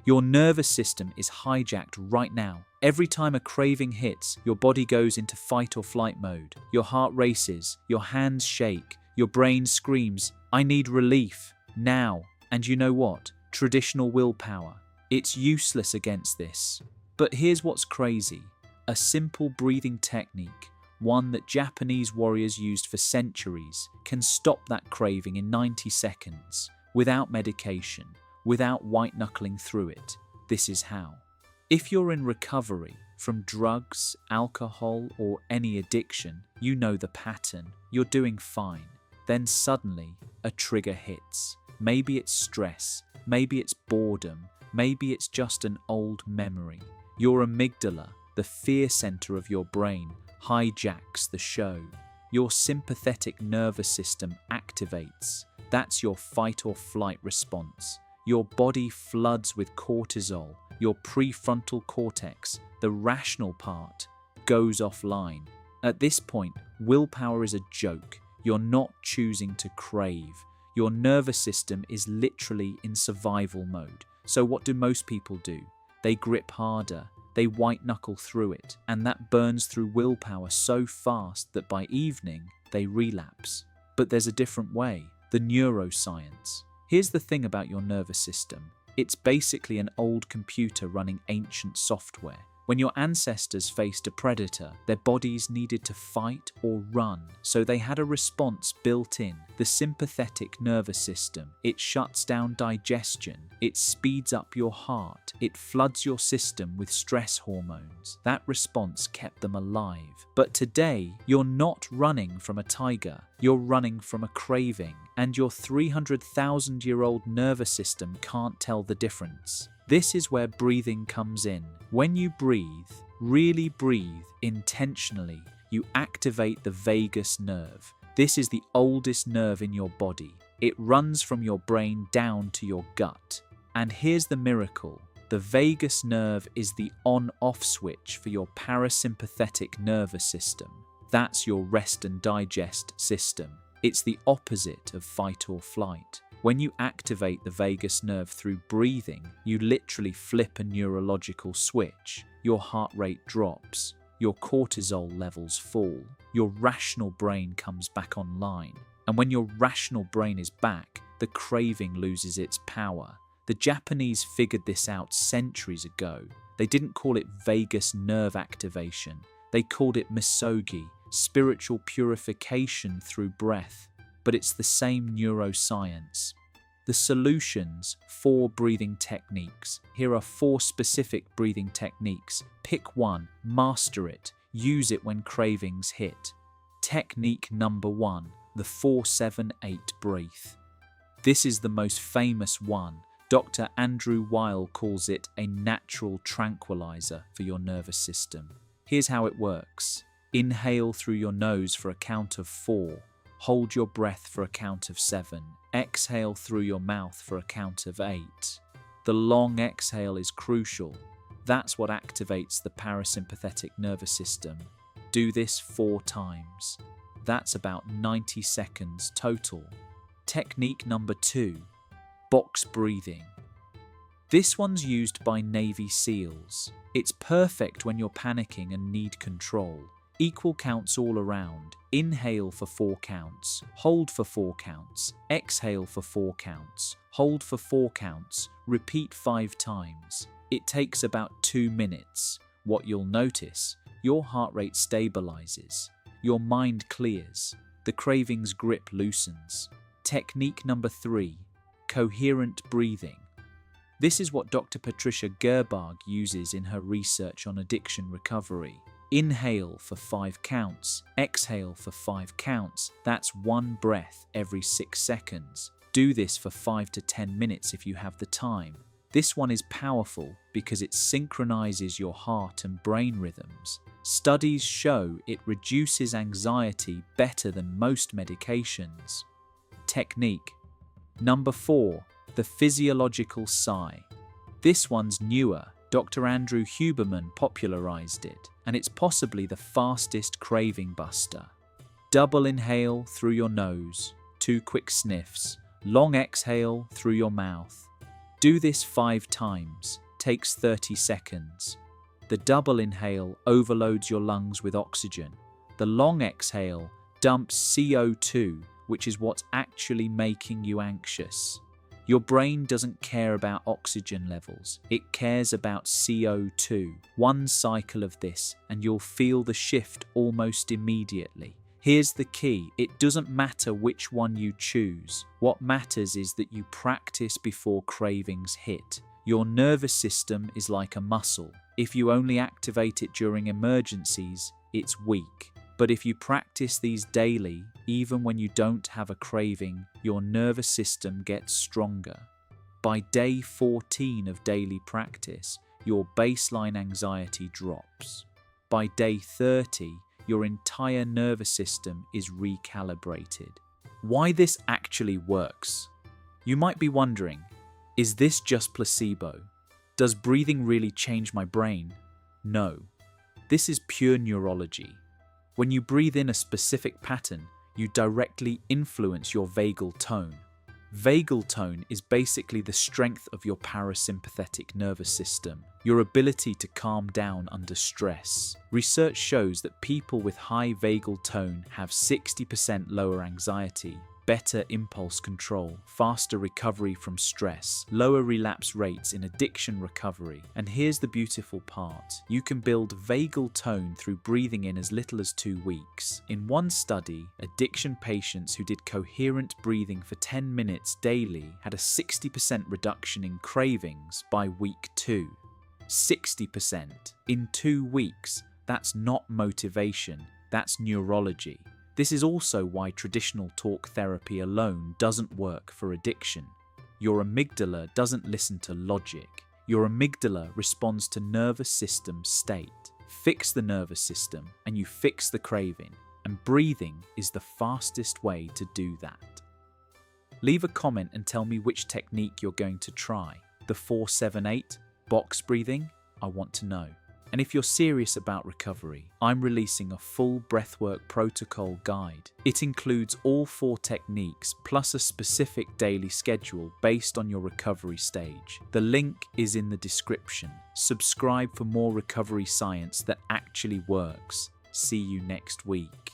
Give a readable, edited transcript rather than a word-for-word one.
Your nervous system is hijacked right now. Every time a craving hits, your body goes into fight or flight mode. Your heart races, your hands shake, your brain screams, "I need relief, now." And you know what? Traditional willpower. It's useless against this. But here's what's crazy. A simple breathing technique, one that Japanese warriors used for centuries, can stop that craving in 90 seconds, without medication, without white-knuckling through it. This is how. If you're in recovery from drugs, alcohol, or any addiction, you know the pattern. You're doing fine. Then suddenly, a trigger hits. Maybe it's stress, maybe it's boredom, maybe it's just an old memory. Your amygdala, the fear center of your brain, hijacks the show. Your sympathetic nervous system activates. That's your fight or flight response. Your body floods with cortisol. Your prefrontal cortex, the rational part, goes offline. At this point, willpower is a joke. You're not choosing to crave. Your nervous system is literally in survival mode. So what do most people do? They grip harder. They white-knuckle through it. And that burns through willpower so fast that by evening, they relapse. But there's a different way. The neuroscience. Here's the thing about your nervous system. It's basically an old computer running ancient software. When your ancestors faced a predator, their bodies needed to fight or run, so they had a response built in. The sympathetic nervous system. It shuts down digestion. It speeds up your heart. It floods your system with stress hormones. That response kept them alive. But today, you're not running from a tiger. You're running from a craving, and your 300,000-year-old nervous system can't tell the difference. This is where breathing comes in. When you breathe, really breathe intentionally, you activate the vagus nerve. This is the oldest nerve in your body. It runs from your brain down to your gut. And here's the miracle. The vagus nerve is the on-off switch for your parasympathetic nervous system. That's your rest and digest system. It's the opposite of fight or flight. When you activate the vagus nerve through breathing, you literally flip a neurological switch. Your heart rate drops. Your cortisol levels fall. Your rational brain comes back online. And when your rational brain is back, the craving loses its power. The Japanese figured this out centuries ago. They didn't call it vagus nerve activation. They called it misogi, spiritual purification through breath. But it's the same neuroscience. The solutions, 4 breathing techniques. Here are 4 specific breathing techniques. Pick one, master it, use it when cravings hit. Technique number 1, the 4-7-8 breath. This is the most famous one. Dr. Andrew Weil calls it a natural tranquilizer for your nervous system. Here's how it works. Inhale through your nose for a count of 4. Hold your breath for a count of 7. Exhale through your mouth for a count of 8. The long exhale is crucial. That's what activates the parasympathetic nervous system. Do this 4 times. That's about 90 seconds total. Technique number 2, box breathing. This one's used by Navy SEALs. It's perfect when you're panicking and need control. Equal counts all around. Inhale for 4 counts. Hold for 4 counts. Exhale for 4 counts. Hold for 4 counts. Repeat 5 times. It takes about 2 minutes. What you'll notice, your heart rate stabilizes. Your mind clears. The craving's grip loosens. Technique number 3, coherent breathing. This is what Dr. Patricia Gerbarg uses in her research on addiction recovery. Inhale for 5 counts, exhale for 5 counts. That's 1 breath every 6 seconds. Do this for 5 to 10 minutes if you have the time. This one is powerful because it synchronizes your heart and brain rhythms. Studies show it reduces anxiety better than most medications. Technique number 4, the physiological sigh. This one's newer. Dr. Andrew Huberman popularized it, and it's possibly the fastest craving buster. Double inhale through your nose, 2 quick sniffs, long exhale through your mouth. Do this 5 times, takes 30 seconds. The double inhale overloads your lungs with oxygen. The long exhale dumps CO2, which is what's actually making you anxious. Your brain doesn't care about oxygen levels, it cares about CO2. One cycle of this and you'll feel the shift almost immediately. Here's the key, it doesn't matter which one you choose. What matters is that you practice before cravings hit. Your nervous system is like a muscle. If you only activate it during emergencies, it's weak. But if you practice these daily, even when you don't have a craving, your nervous system gets stronger. By day 14 of daily practice, your baseline anxiety drops. By day 30, your entire nervous system is recalibrated. Why this actually works? You might be wondering, is this just placebo? Does breathing really change my brain? No. This is pure neurology. When you breathe in a specific pattern, you directly influence your vagal tone. Vagal tone is basically the strength of your parasympathetic nervous system, your ability to calm down under stress. Research shows that people with high vagal tone have 60% lower anxiety, better impulse control, faster recovery from stress, lower relapse rates in addiction recovery. And here's the beautiful part. You can build vagal tone through breathing in as little as 2 weeks. In one study, addiction patients who did coherent breathing for 10 minutes daily had a 60% reduction in cravings by week 2. 60% in 2 weeks. That's not motivation, that's neurology. This is also why traditional talk therapy alone doesn't work for addiction. Your amygdala doesn't listen to logic. Your amygdala responds to nervous system state. Fix the nervous system and you fix the craving, and breathing is the fastest way to do that. Leave a comment and tell me which technique you're going to try. The 4-7-8, box breathing? I want to know. And if you're serious about recovery, I'm releasing a full breathwork protocol guide. It includes all 4 techniques plus a specific daily schedule based on your recovery stage. The link is in the description. Subscribe for more recovery science that actually works. See you next week.